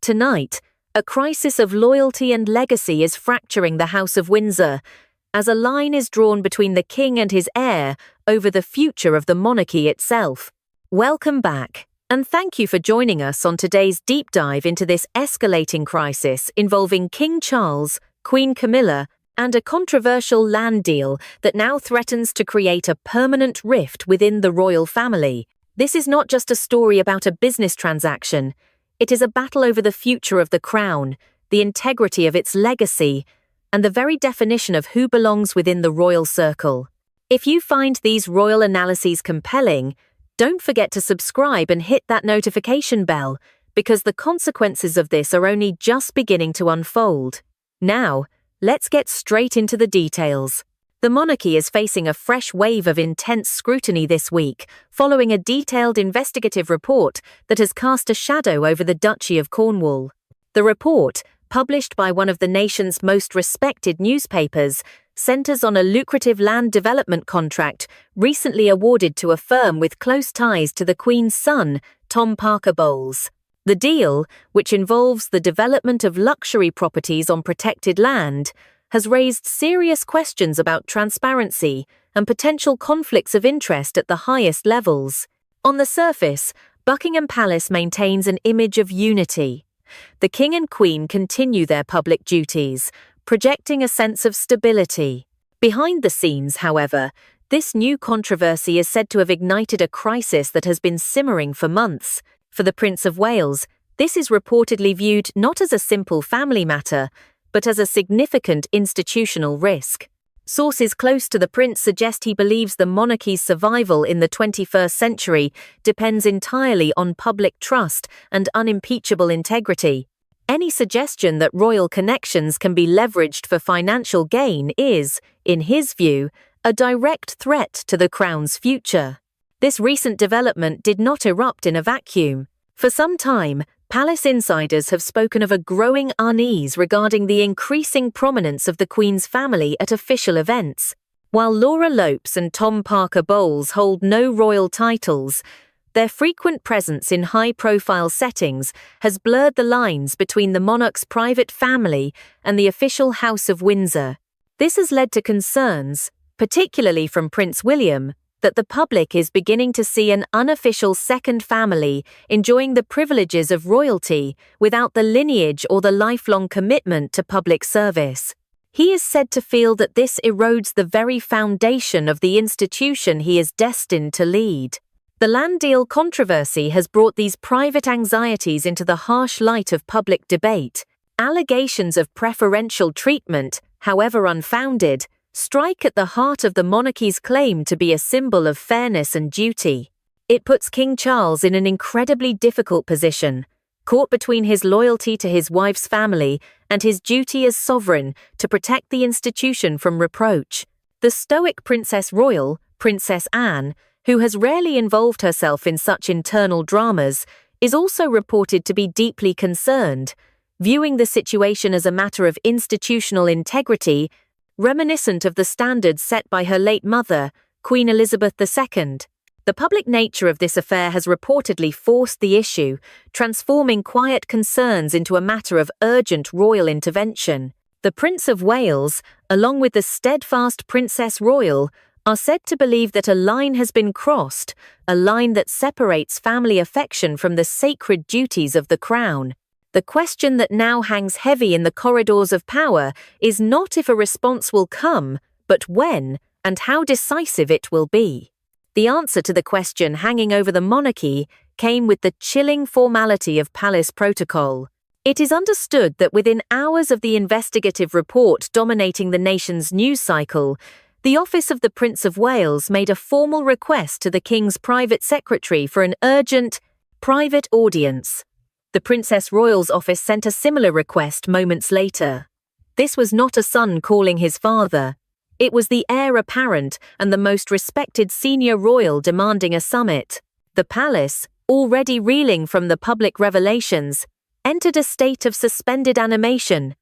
tonight, a crisis of loyalty and legacy is fracturing the House of Windsor, as a line is drawn between the king and his heir over the future of the monarchy itself. Welcome back, and thank you for joining us on today's deep dive into this escalating crisis involving King Charles, Queen Camilla, and a controversial land deal that now threatens to create a permanent rift within the royal family. This is not just a story about a business transaction. It is a battle over the future of the crown, the integrity of its legacy, and the very definition of who belongs within the royal circle. If you find these royal analyses compelling, don't forget to subscribe and hit that notification bell, because the consequences of this are only just beginning to unfold. Now, let's get straight into the details. The monarchy is facing a fresh wave of intense scrutiny this week, following a detailed investigative report that has cast a shadow over the Duchy of Cornwall. The report, published by one of the nation's most respected newspapers, centers on a lucrative land development contract recently awarded to a firm with close ties to the Queen's son, Tom Parker Bowles. The deal, which involves the development of luxury properties on protected land, has raised serious questions about transparency and potential conflicts of interest at the highest levels. On the surface, Buckingham Palace maintains an image of unity. The King and Queen continue their public duties, projecting a sense of stability. Behind the scenes, however, this new controversy is said to have ignited a crisis that has been simmering for months. For the Prince of Wales, this is reportedly viewed not as a simple family matter, but as a significant institutional risk. Sources close to the prince suggest he believes the monarchy's survival in the 21st century depends entirely on public trust and unimpeachable integrity. Any suggestion that royal connections can be leveraged for financial gain is, in his view, a direct threat to the crown's future. This recent development did not erupt in a vacuum. For some time, Palace insiders have spoken of a growing unease regarding the increasing prominence of the Queen's family at official events. While Laura Lopes and Tom Parker Bowles hold no royal titles, their frequent presence in high-profile settings has blurred the lines between the monarch's private family and the official House of Windsor. This has led to concerns, particularly from Prince William, that the public is beginning to see an unofficial second family enjoying the privileges of royalty without the lineage or the lifelong commitment to public service. He is said to feel that this erodes the very foundation of the institution he is destined to lead. The land deal controversy has brought these private anxieties into the harsh light of public debate. Allegations of preferential treatment, however unfounded, strike at the heart of the monarchy's claim to be a symbol of fairness and duty. It puts King Charles in an incredibly difficult position, caught between his loyalty to his wife's family and his duty as sovereign to protect the institution from reproach. The stoic Princess Royal, Princess Anne, who has rarely involved herself in such internal dramas, is also reported to be deeply concerned, viewing the situation as a matter of institutional integrity reminiscent of the standards set by her late mother, Queen Elizabeth II. The public nature of this affair has reportedly forced the issue, transforming quiet concerns into a matter of urgent royal intervention. The Prince of Wales, along with the steadfast Princess Royal, are said to believe that a line has been crossed, a line that separates family affection from the sacred duties of the crown. The question that now hangs heavy in the corridors of power is not if a response will come, but when and how decisive it will be. The answer to the question hanging over the monarchy came with the chilling formality of palace protocol. It is understood that within hours of the investigative report dominating the nation's news cycle, the office of the Prince of Wales made a formal request to the King's private secretary for an urgent, private audience. The Princess Royal's office sent a similar request moments later. This was not a son calling his father. It was the heir apparent and the most respected senior royal demanding a summit. The palace, already reeling from the public revelations, entered a state of suspended animation.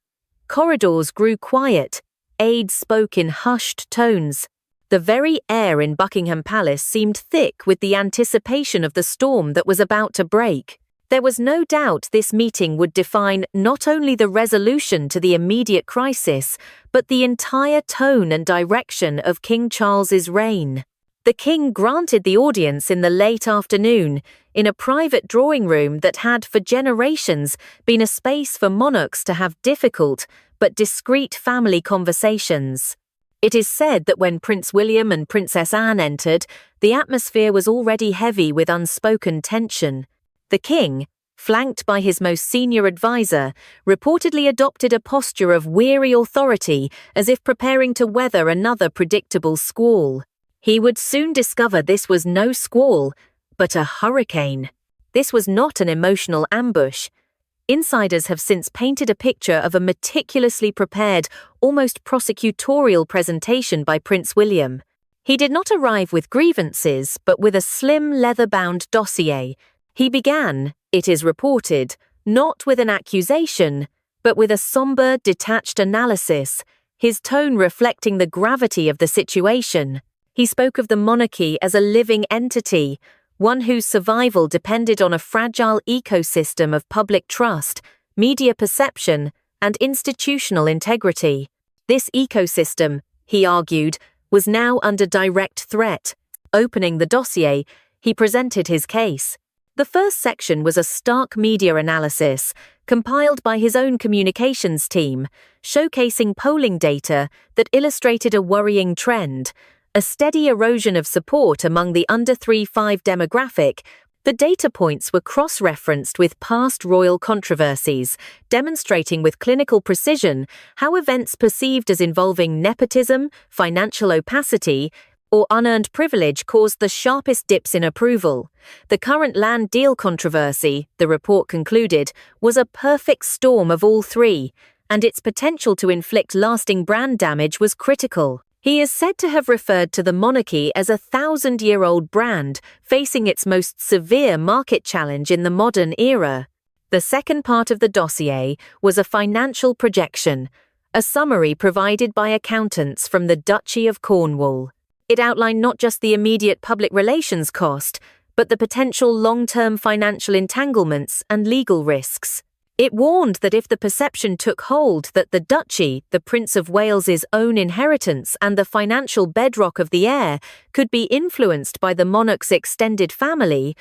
Corridors grew quiet. Aides spoke in hushed tones. The very air in Buckingham Palace seemed thick with the anticipation of the storm that was about to break. There was no doubt this meeting would define not only the resolution to the immediate crisis, but the entire tone and direction of King Charles's reign. The king granted the audience in the late afternoon, in a private drawing room that had for generations been a space for monarchs to have difficult but discreet family conversations. It is said that when Prince William and Princess Anne entered, the atmosphere was already heavy with unspoken tension. The king, flanked by his most senior advisor, reportedly adopted a posture of weary authority as if preparing to weather another predictable squall. He would soon discover this was no squall, but a hurricane. This was not an emotional ambush. Insiders have since painted a picture of a meticulously prepared, almost prosecutorial presentation by Prince William. He did not arrive with grievances, but with a slim leather-bound dossier. He began, it is reported, not with an accusation, but with a somber, detached analysis, his tone reflecting the gravity of the situation. He spoke of the monarchy as a living entity, one whose survival depended on a fragile ecosystem of public trust, media perception, and institutional integrity. This ecosystem, he argued, was now under direct threat. Opening the dossier, he presented his case. The first section was a stark media analysis, compiled by his own communications team, showcasing polling data that illustrated a worrying trend. A steady erosion of support among the under 3-5 demographic. The data points were cross-referenced with past royal controversies, demonstrating with clinical precision how events perceived as involving nepotism, financial opacity, or unearned privilege caused the sharpest dips in approval. The current land deal controversy, the report concluded, was a perfect storm of all three, and its potential to inflict lasting brand damage was critical. He is said to have referred to the monarchy as a 1,000-year-old brand facing its most severe market challenge in the modern era. The second part of the dossier was a financial projection, a summary provided by accountants from the Duchy of Cornwall. It outlined not just the immediate public relations cost, but the potential long-term financial entanglements and legal risks. It warned that if the perception took hold that the duchy, the Prince of Wales's own inheritance and the financial bedrock of the heir, could be influenced by the monarch's extended family,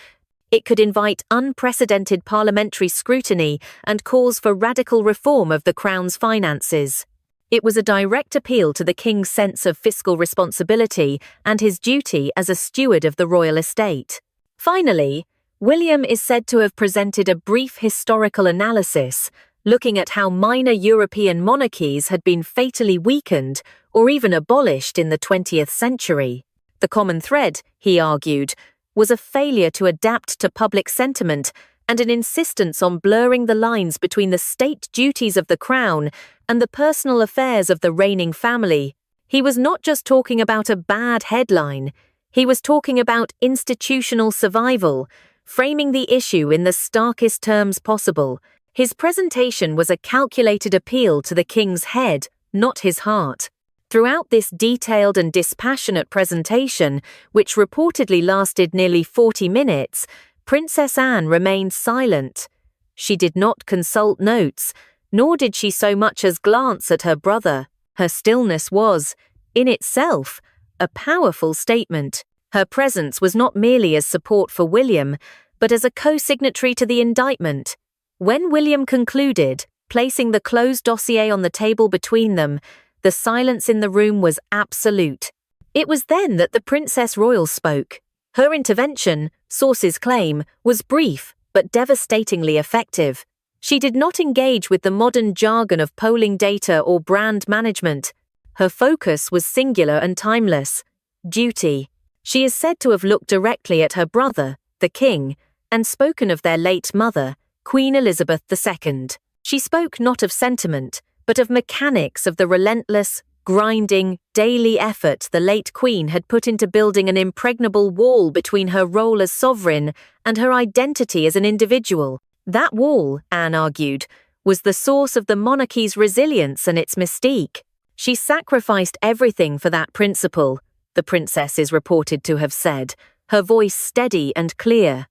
it could invite unprecedented parliamentary scrutiny and calls for radical reform of the Crown's finances. It was a direct appeal to the king's sense of fiscal responsibility and his duty as a steward of the royal estate. Finally, William is said to have presented a brief historical analysis, looking at how minor European monarchies had been fatally weakened or even abolished in the 20th century. The common thread, he argued, was a failure to adapt to public sentiment and an insistence on blurring the lines between the state duties of the crown and the personal affairs of the reigning family. He was not just talking about a bad headline, he was talking about institutional survival, framing the issue in the starkest terms possible. His presentation was a calculated appeal to the king's head, not his heart. Throughout this detailed and dispassionate presentation, which reportedly lasted nearly 40 minutes, Princess Anne remained silent. She did not consult notes, nor did she so much as glance at her brother. Her stillness was, in itself, a powerful statement. Her presence was not merely as support for William, but as a co-signatory to the indictment. When William concluded, placing the closed dossier on the table between them, the silence in the room was absolute. It was then that the Princess Royal spoke. Her intervention, sources claim, was brief but devastatingly effective. She did not engage with the modern jargon of polling data or brand management. Her focus was singular and timeless: duty. She is said to have looked directly at her brother, the king, and spoken of their late mother, Queen Elizabeth II. She spoke not of sentiment, but of mechanics, of the relentless, grinding, daily effort the late Queen had put into building an impregnable wall between her role as sovereign and her identity as an individual. That wall, Anne argued, was the source of the monarchy's resilience and its mystique. She sacrificed everything for that principle, the princess is reported to have said, her voice steady and clear.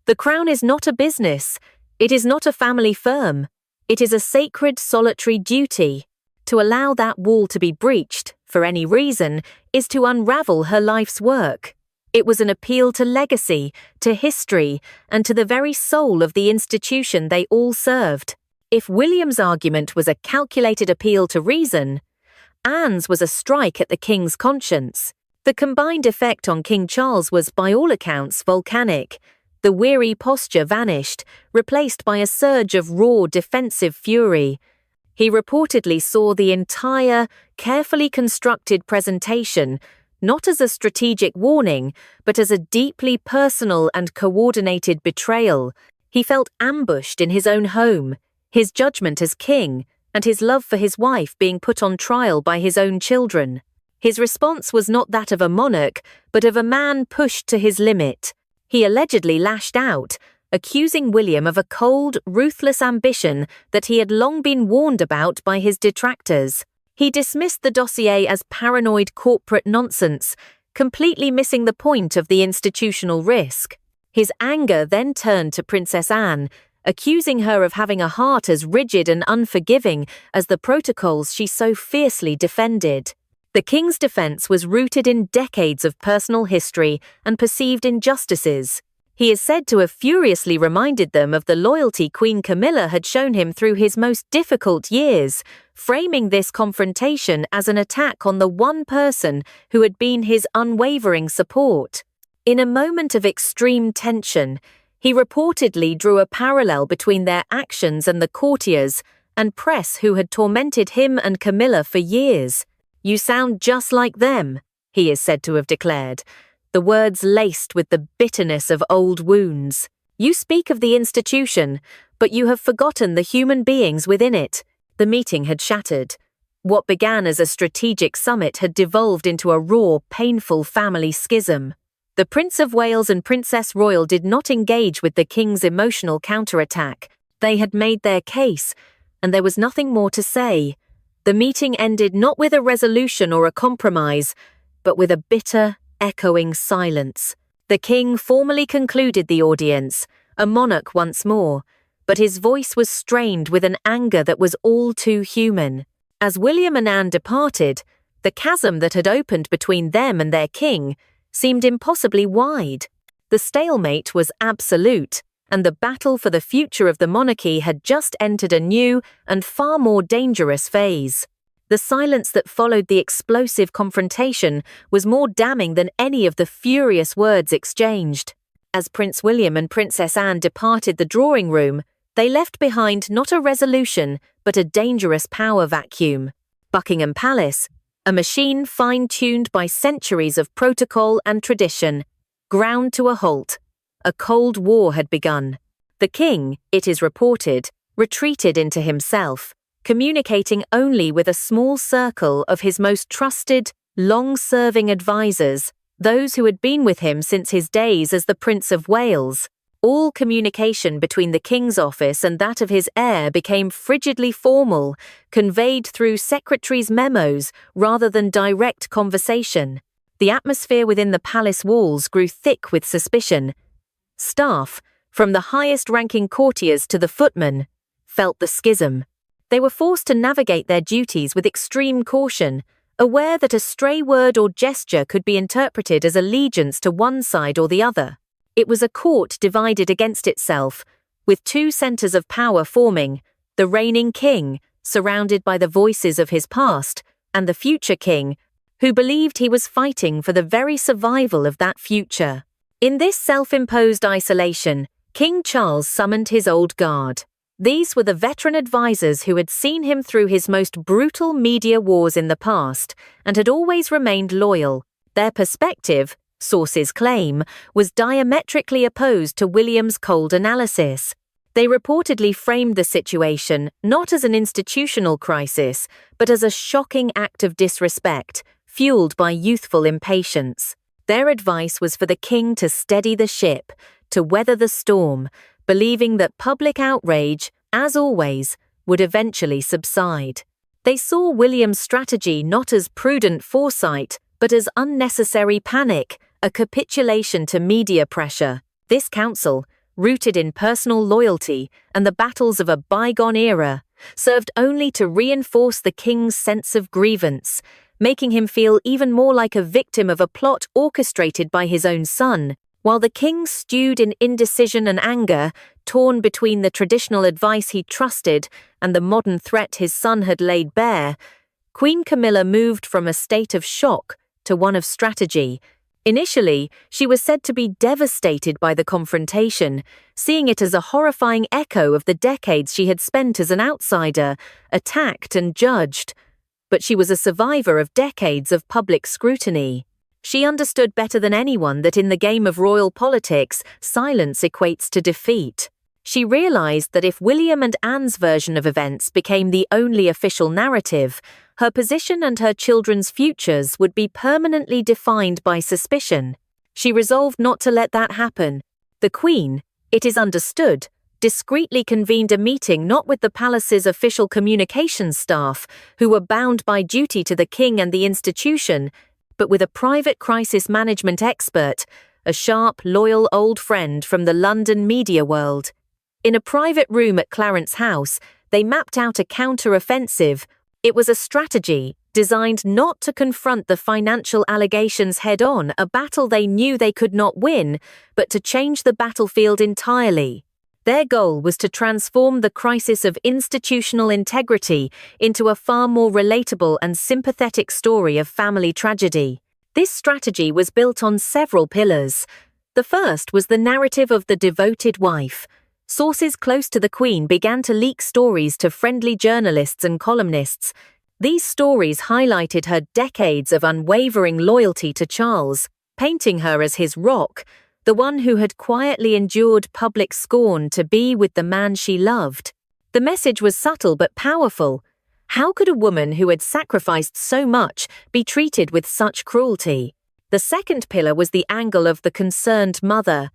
The crown is not a business. It is not a family firm. It is a sacred, solitary duty. To allow that wall to be breached, for any reason, is to unravel her life's work. It was an appeal to legacy, to history, and to the very soul of the institution they all served. If William's argument was a calculated appeal to reason, Anne's was a strike at the king's conscience. The combined effect on King Charles was, by all accounts, volcanic. The weary posture vanished, replaced by a surge of raw defensive fury. He reportedly saw the entire, carefully constructed presentation not as a strategic warning, but as a deeply personal and coordinated betrayal. He felt ambushed in his own home, his judgment as king, and his love for his wife being put on trial by his own children. His response was not that of a monarch, but of a man pushed to his limit. He allegedly lashed out, accusing William of a cold, ruthless ambition that he had long been warned about by his detractors. He dismissed the dossier as paranoid corporate nonsense, completely missing the point of the institutional risk. His anger then turned to Princess Anne, accusing her of having a heart as rigid and unforgiving as the protocols she so fiercely defended. The king's defense was rooted in decades of personal history and perceived injustices. He is said to have furiously reminded them of the loyalty Queen Camilla had shown him through his most difficult years, framing this confrontation as an attack on the one person who had been his unwavering support. In a moment of extreme tension, he reportedly drew a parallel between their actions and the courtiers and press who had tormented him and Camilla for years. "You sound just like them," he is said to have declared, the words laced with the bitterness of old wounds. "You speak of the institution, but you have forgotten the human beings within it." The meeting had shattered. What began as a strategic summit had devolved into a raw, painful family schism. The Prince of Wales and Princess Royal did not engage with the king's emotional counterattack. They had made their case, and there was nothing more to say. The meeting ended not with a resolution or a compromise, but with a bitter, echoing silence. The king formally concluded the audience, a monarch once more, but his voice was strained with an anger that was all too human. As William and Anne departed, the chasm that had opened between them and their king seemed impossibly wide. The stalemate was absolute, and the battle for the future of the monarchy had just entered a new and far more dangerous phase. The silence that followed the explosive confrontation was more damning than any of the furious words exchanged. As Prince William and Princess Anne departed the drawing room, they left behind not a resolution, but a dangerous power vacuum. Buckingham Palace, a machine fine-tuned by centuries of protocol and tradition, ground to a halt. A cold war had begun. The king, it is reported, retreated into himself, communicating only with a small circle of his most trusted, long-serving advisors, those who had been with him since his days as the Prince of Wales. All communication between the king's office and that of his heir became frigidly formal, conveyed through secretaries' memos rather than direct conversation. The atmosphere within the palace walls grew thick with suspicion. Staff, from the highest-ranking courtiers to the footmen, felt the schism. They were forced to navigate their duties with extreme caution, aware that a stray word or gesture could be interpreted as allegiance to one side or the other. It was a court divided against itself, with two centers of power forming: the reigning king, surrounded by the voices of his past, and the future king, who believed he was fighting for the very survival of that future. In this self-imposed isolation, King Charles summoned his old guard. These were the veteran advisors who had seen him through his most brutal media wars in the past and had always remained loyal. Their perspective, sources claim, was diametrically opposed to William's cold analysis. They reportedly framed the situation not as an institutional crisis, but as a shocking act of disrespect, fueled by youthful impatience. Their advice was for the king to steady the ship, to weather the storm, believing that public outrage, as always, would eventually subside. They saw William's strategy not as prudent foresight, but as unnecessary panic, a capitulation to media pressure. This council, rooted in personal loyalty and the battles of a bygone era, served only to reinforce the king's sense of grievance, making him feel even more like a victim of a plot orchestrated by his own son. While the king stewed in indecision and anger, torn between the traditional advice he trusted and the modern threat his son had laid bare, Queen Camilla moved from a state of shock to one of strategy. Initially, she was said to be devastated by the confrontation, seeing it as a horrifying echo of the decades she had spent as an outsider, attacked and judged. But she was a survivor of decades of public scrutiny. She understood better than anyone that in the game of royal politics, silence equates to defeat. She realized that if William and Anne's version of events became the only official narrative, her position and her children's futures would be permanently defined by suspicion. She resolved not to let that happen. The Queen, it is understood, discreetly convened a meeting not with the palace's official communications staff, who were bound by duty to the king and the institution, but with a private crisis management expert, a sharp, loyal old friend from the London media world. In a private room at Clarence House, they mapped out a counter-offensive. It was a strategy designed not to confront the financial allegations head-on, a battle they knew they could not win, but to change the battlefield entirely. Their goal was to transform the crisis of institutional integrity into a far more relatable and sympathetic story of family tragedy. This strategy was built on several pillars. The first was the narrative of the devoted wife. Sources close to the Queen began to leak stories to friendly journalists and columnists. These stories highlighted her decades of unwavering loyalty to Charles, painting her as his rock, the one who had quietly endured public scorn to be with the man she loved. The message was subtle but powerful. How could a woman who had sacrificed so much be treated with such cruelty? The second pillar was the angle of the concerned mother.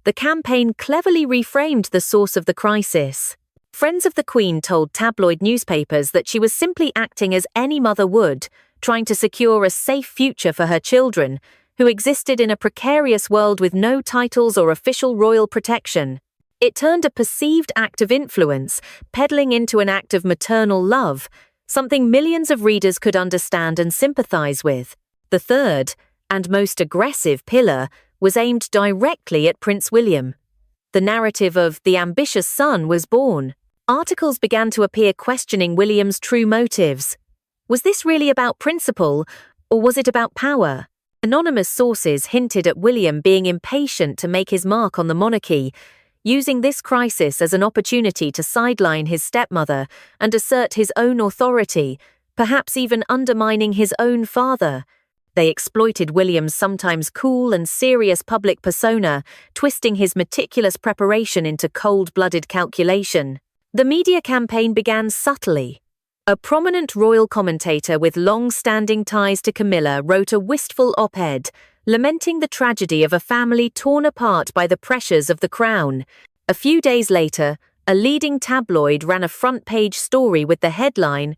The campaign cleverly reframed the source of the crisis. Friends of the Queen told tabloid newspapers that she was simply acting as any mother would, trying to secure a safe future for her children, who existed in a precarious world with no titles or official royal protection. It turned a perceived act of influence, peddling into an act of maternal love, something millions of readers could understand and sympathize with. The third, and most aggressive pillar, was aimed directly at Prince William. The narrative of the ambitious son was born. Articles began to appear questioning William's true motives. Was this really about principle, or was it about power? Anonymous sources hinted at William being impatient to make his mark on the monarchy, using this crisis as an opportunity to sideline his stepmother and assert his own authority, perhaps even undermining his own father. They exploited William's sometimes cool and serious public persona, twisting his meticulous preparation into cold-blooded calculation. The media campaign began subtly. A prominent royal commentator with long-standing ties to Camilla wrote a wistful op-ed, lamenting the tragedy of a family torn apart by the pressures of the crown. A few days later, a leading tabloid ran a front-page story with the headline,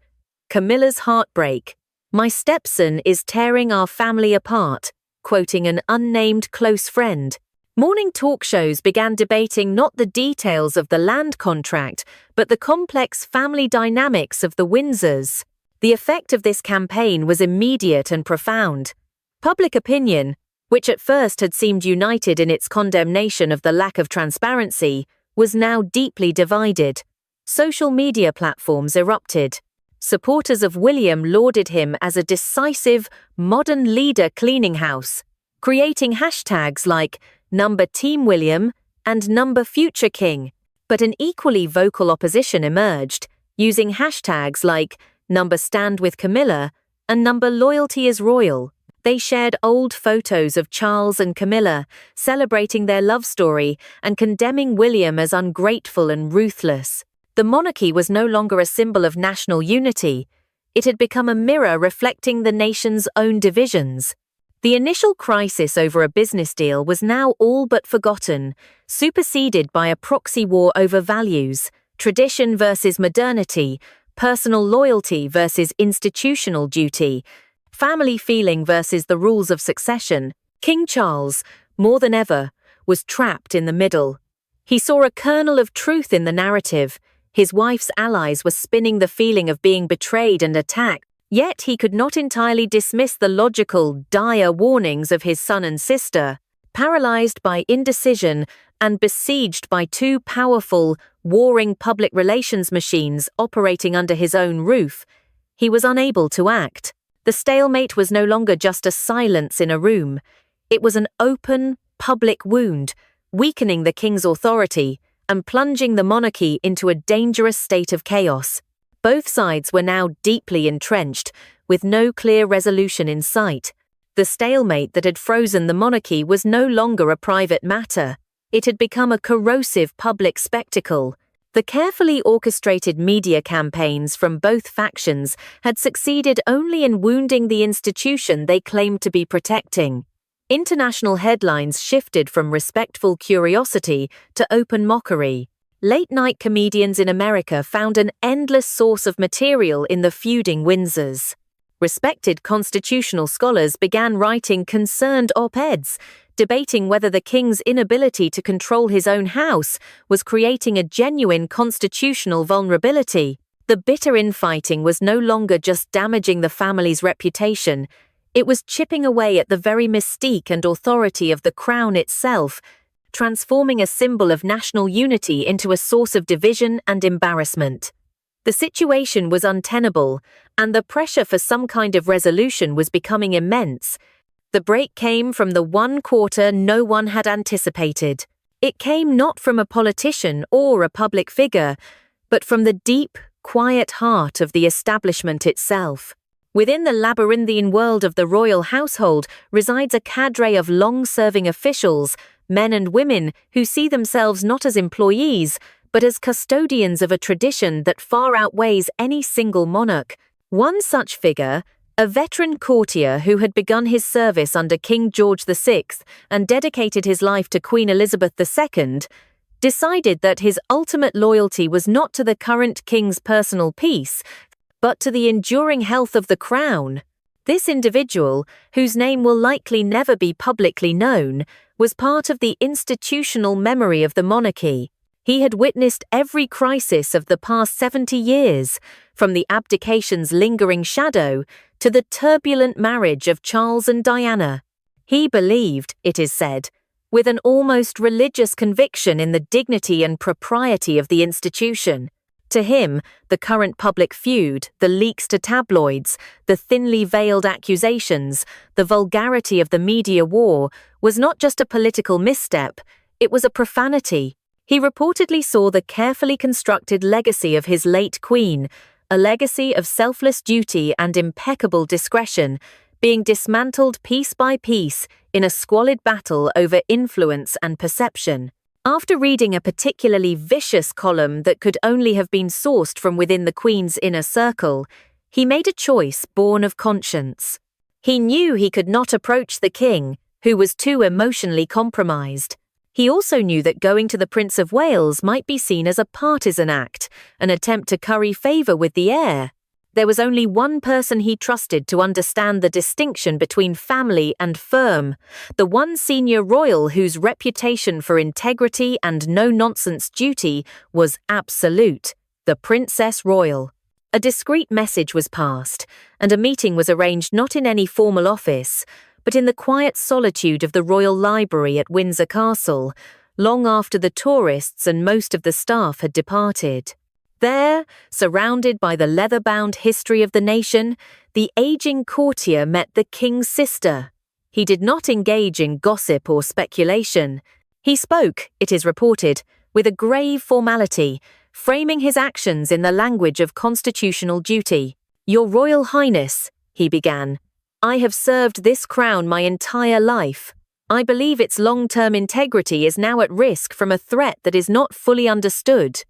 "Camilla's Heartbreak. My stepson is tearing our family apart," quoting an unnamed close friend. Morning talk shows began debating not the details of the land contract, but the complex family dynamics of the Windsors. The effect of this campaign was immediate and profound. Public opinion, which at first had seemed united in its condemnation of the lack of transparency, was now deeply divided. Social media platforms erupted. Supporters of William lauded him as a decisive, modern leader cleaning house, creating hashtags like #Team William and #Future King. But an equally vocal opposition emerged, using hashtags like #Stand with Camilla and #Loyalty is Royal. They shared old photos of Charles and Camilla, celebrating their love story and condemning William as ungrateful and ruthless. The monarchy was no longer a symbol of national unity. It had become a mirror reflecting the nation's own divisions. The initial crisis over a business deal was now all but forgotten, superseded by a proxy war over values, tradition versus modernity, personal loyalty versus institutional duty, family feeling versus the rules of succession. King Charles, more than ever, was trapped in the middle. He saw a kernel of truth in the narrative. His wife's allies were spinning the feeling of being betrayed and attacked, yet he could not entirely dismiss the logical, dire warnings of his son and sister. Paralyzed by indecision and besieged by two powerful, warring public relations machines operating under his own roof, he was unable to act. The stalemate was no longer just a silence in a room. It was an open, public wound, weakening the king's authority and plunging the monarchy into a dangerous state of chaos. Both sides were now deeply entrenched, with no clear resolution in sight. The stalemate that had frozen the monarchy was no longer a private matter. It had become a corrosive public spectacle. The carefully orchestrated media campaigns from both factions had succeeded only in wounding the institution they claimed to be protecting. International headlines shifted from respectful curiosity to open mockery. Late-night comedians in America found an endless source of material in the feuding Windsors. Respected constitutional scholars began writing concerned op-eds, debating whether the king's inability to control his own house was creating a genuine constitutional vulnerability. The bitter infighting was no longer just damaging the family's reputation, it was chipping away at the very mystique and authority of the crown itself, transforming a symbol of national unity into a source of division and embarrassment. The situation was untenable, and the pressure for some kind of resolution was becoming immense. The break came from the one quarter no one had anticipated. It came not from a politician or a public figure, but from the deep, quiet heart of the establishment itself. Within the labyrinthine world of the royal household resides a cadre of long-serving officials, men and women who see themselves not as employees, but as custodians of a tradition that far outweighs any single monarch. One such figure, a veteran courtier who had begun his service under King George VI and dedicated his life to Queen Elizabeth II, decided that his ultimate loyalty was not to the current king's personal peace, but to the enduring health of the crown. This individual, whose name will likely never be publicly known, was part of the institutional memory of the monarchy. He had witnessed every crisis of the past 70 years, from the abdication's lingering shadow to the turbulent marriage of Charles and Diana. He believed, it is said, with an almost religious conviction in the dignity and propriety of the institution. To him, the current public feud, the leaks to tabloids, the thinly veiled accusations, the vulgarity of the media war, was not just a political misstep, it was a profanity. He reportedly saw the carefully constructed legacy of his late queen, a legacy of selfless duty and impeccable discretion, being dismantled piece by piece in a squalid battle over influence and perception. After reading a particularly vicious column that could only have been sourced from within the Queen's inner circle, he made a choice born of conscience. He knew he could not approach the king, who was too emotionally compromised. He also knew that going to the Prince of Wales might be seen as a partisan act, an attempt to curry favour with the heir. There was only one person he trusted to understand the distinction between family and firm, the one senior royal whose reputation for integrity and no-nonsense duty was absolute, the Princess Royal. A discreet message was passed, and a meeting was arranged not in any formal office, but in the quiet solitude of the Royal Library at Windsor Castle, long after the tourists and most of the staff had departed. There, surrounded by the leather-bound history of the nation, the aging courtier met the king's sister. He did not engage in gossip or speculation. He spoke, it is reported, with a grave formality, framing his actions in the language of constitutional duty. "Your Royal Highness," he began, "I have served this crown my entire life. I believe its long-term integrity is now at risk from a threat that is not fully understood.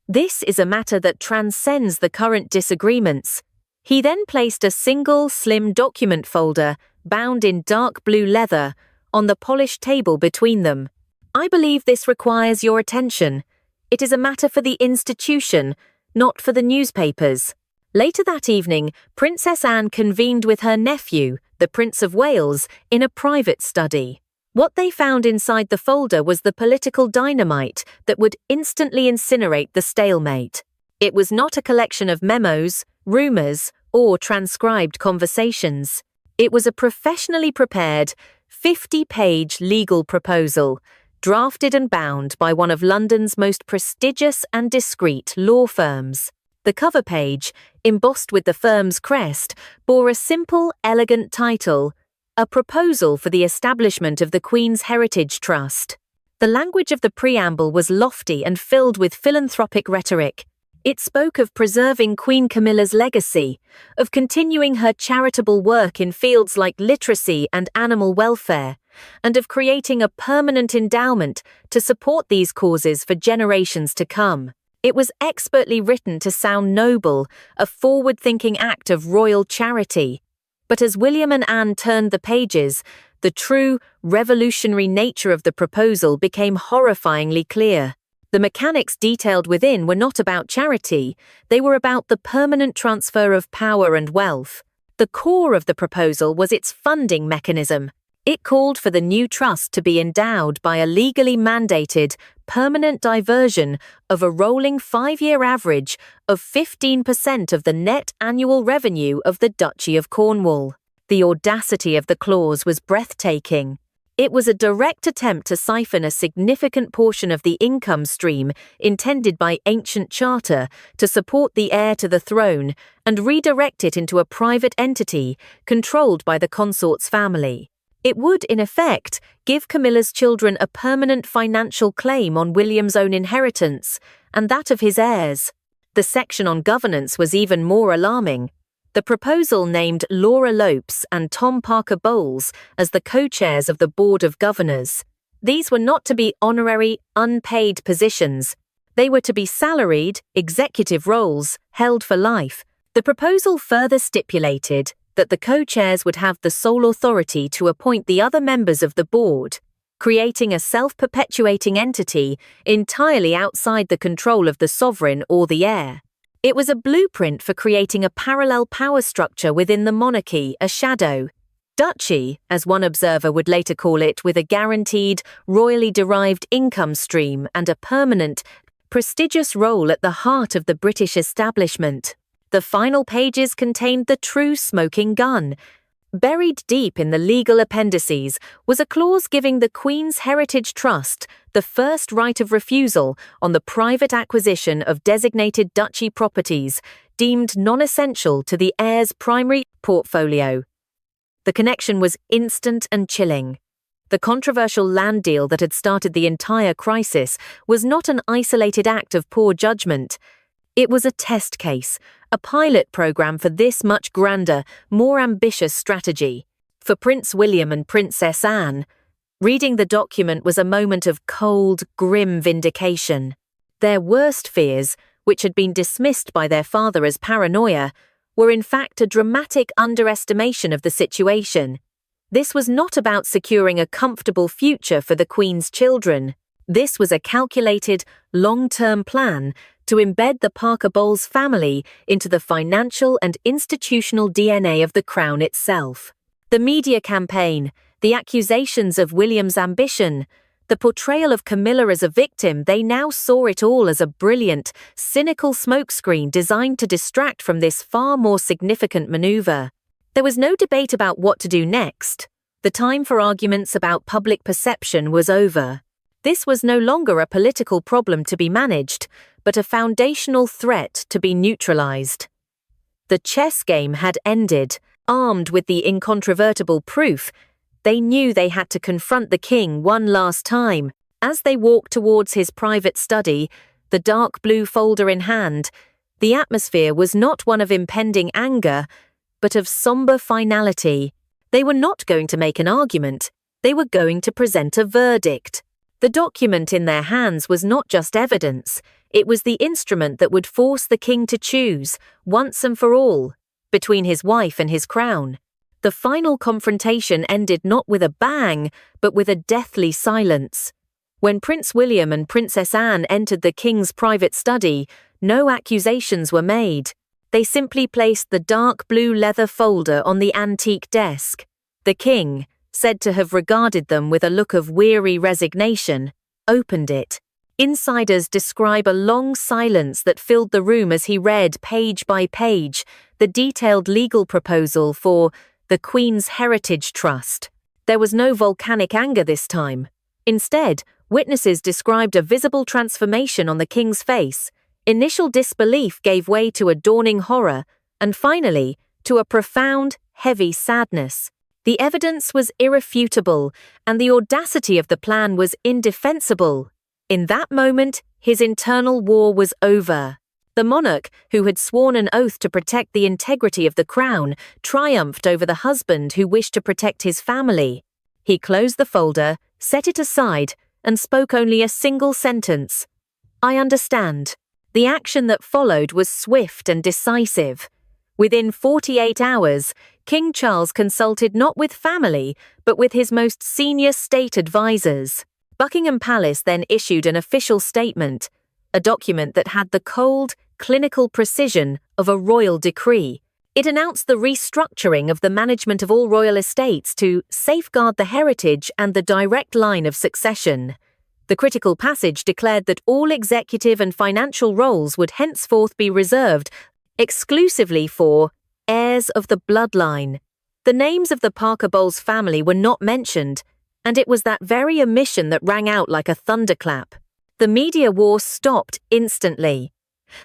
This is a matter that transcends the current disagreements." He then placed a single, slim document folder, bound in dark blue leather, on the polished table between them. "I believe this requires your attention. It is a matter for the institution, not for the newspapers." Later that evening, Princess Anne convened with her nephew, the Prince of Wales, in a private study. What they found inside the folder was the political dynamite that would instantly incinerate the stalemate. It was not a collection of memos, rumors, or transcribed conversations. It was a professionally prepared, 50-page legal proposal, drafted and bound by one of London's most prestigious and discreet law firms. The cover page, embossed with the firm's crest, bore a simple, elegant title: A Proposal for the Establishment of the Queen's Heritage Trust. The language of the preamble was lofty and filled with philanthropic rhetoric. It spoke of preserving Queen Camilla's legacy, of continuing her charitable work in fields like literacy and animal welfare, and of creating a permanent endowment to support these causes for generations to come. It was expertly written to sound noble, a forward-thinking act of royal charity. But as William and Anne turned the pages, the true, revolutionary nature of the proposal became horrifyingly clear. The mechanics detailed within were not about charity, they were about the permanent transfer of power and wealth. The core of the proposal was its funding mechanism. It called for the new trust to be endowed by a legally mandated, permanent diversion of a rolling 5-year average of 15% of the net annual revenue of the Duchy of Cornwall. The audacity of the clause was breathtaking. It was a direct attempt to siphon a significant portion of the income stream intended by ancient charter to support the heir to the throne and redirect it into a private entity controlled by the consort's family. It would, in effect, give Camilla's children a permanent financial claim on William's own inheritance and that of his heirs. The section on governance was even more alarming. The proposal named Laura Lopes and Tom Parker Bowles as the co-chairs of the Board of Governors. These were not to be honorary, unpaid positions. They were to be salaried, executive roles, held for life. The proposal further stipulated that the co-chairs would have the sole authority to appoint the other members of the board, creating a self-perpetuating entity entirely outside the control of the sovereign or the heir. It was a blueprint for creating a parallel power structure within the monarchy, a shadow duchy, as one observer would later call it, with a guaranteed, royally derived income stream and a permanent, prestigious role at the heart of the British establishment. The final pages contained the true smoking gun. Buried deep in the legal appendices was a clause giving the Queen's Heritage Trust the first right of refusal on the private acquisition of designated duchy properties deemed non-essential to the heir's primary portfolio. The connection was instant and chilling. The controversial land deal that had started the entire crisis was not an isolated act of poor judgment. It was a test case, a pilot program for this much grander, more ambitious strategy. For Prince William and Princess Anne, reading the document was a moment of cold, grim vindication. Their worst fears, which had been dismissed by their father as paranoia, were in fact a dramatic underestimation of the situation. This was not about securing a comfortable future for the Queen's children. This was a calculated, long-term plan to embed the Parker Bowles family into the financial and institutional DNA of the Crown itself. The media campaign, the accusations of William's ambition, the portrayal of Camilla as a victim, they now saw it all as a brilliant, cynical smokescreen designed to distract from this far more significant maneuver. There was no debate about what to do next. The time for arguments about public perception was over. This was no longer a political problem to be managed, but a foundational threat to be neutralized. The chess game had ended. Armed with the incontrovertible proof, they knew they had to confront the king one last time. As they walked towards his private study, the dark blue folder in hand, the atmosphere was not one of impending anger, but of somber finality. They were not going to make an argument. They were going to present a verdict. The document in their hands was not just evidence, it was the instrument that would force the king to choose, once and for all, between his wife and his crown. The final confrontation ended not with a bang, but with a deathly silence. When Prince William and Princess Anne entered the king's private study, no accusations were made. They simply placed the dark blue leather folder on the antique desk. The king, said to have regarded them with a look of weary resignation, opened it. Insiders describe a long silence that filled the room as he read, page by page, the detailed legal proposal for the Queen's Heritage Trust. There was no volcanic anger this time. Instead, witnesses described a visible transformation on the king's face. Initial disbelief gave way to a dawning horror, and finally, to a profound, heavy sadness. The evidence was irrefutable, and the audacity of the plan was indefensible. In that moment, his internal war was over. The monarch, who had sworn an oath to protect the integrity of the crown, triumphed over the husband who wished to protect his family. He closed the folder, set it aside, and spoke only a single sentence. "I understand." The action that followed was swift and decisive. Within 48 hours, King Charles consulted not with family, but with his most senior state advisors. Buckingham Palace then issued an official statement, a document that had the cold, clinical precision of a royal decree. It announced the restructuring of the management of all royal estates to safeguard the heritage and the direct line of succession. The critical passage declared that all executive and financial roles would henceforth be reserved exclusively for heirs of the bloodline. The names of the Parker Bowles family were not mentioned, and it was that very omission that rang out like a thunderclap. The media war stopped instantly.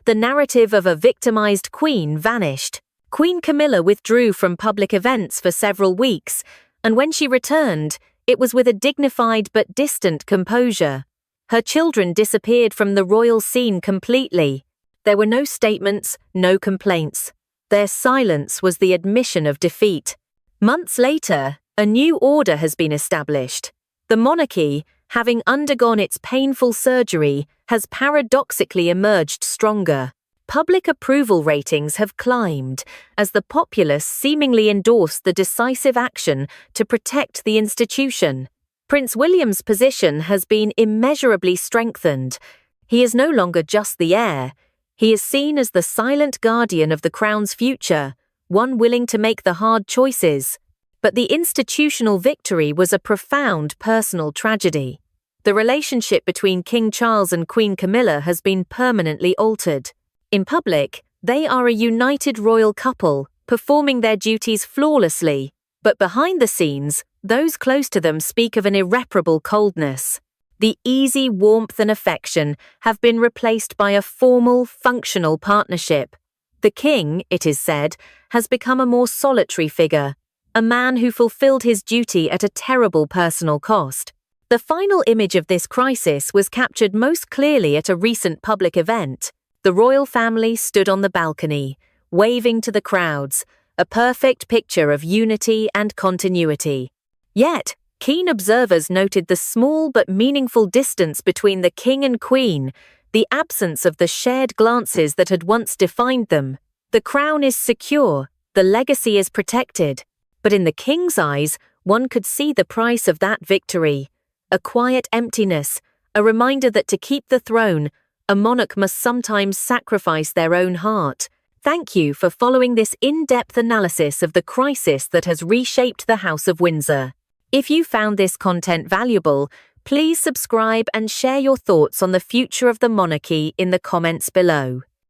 The narrative of a victimized queen vanished. Queen Camilla withdrew from public events for several weeks, and when she returned, it was with a dignified but distant composure. Her children disappeared from the royal scene completely. There were no statements, no complaints. Their silence was the admission of defeat. Months later, a new order has been established. The monarchy, having undergone its painful surgery, has paradoxically emerged stronger. Public approval ratings have climbed as the populace seemingly endorsed the decisive action to protect the institution. Prince William's position has been immeasurably strengthened. He is no longer just the heir. He is seen as the silent guardian of the crown's future, one willing to make the hard choices. But the institutional victory was a profound personal tragedy. The relationship between King Charles and Queen Camilla has been permanently altered. In public, they are a united royal couple, performing their duties flawlessly. But behind the scenes, those close to them speak of an irreparable coldness. The easy warmth and affection have been replaced by a formal, functional partnership. The king, it is said, has become a more solitary figure, a man who fulfilled his duty at a terrible personal cost. The final image of this crisis was captured most clearly at a recent public event. The royal family stood on the balcony, waving to the crowds, a perfect picture of unity and continuity. Yet, keen observers noted the small but meaningful distance between the king and queen, the absence of the shared glances that had once defined them. The crown is secure, the legacy is protected. But in the king's eyes, one could see the price of that victory. A quiet emptiness, a reminder that to keep the throne, a monarch must sometimes sacrifice their own heart. Thank you for following this in-depth analysis of the crisis that has reshaped the House of Windsor. If you found this content valuable, please subscribe and share your thoughts on the future of the monarchy in the comments below.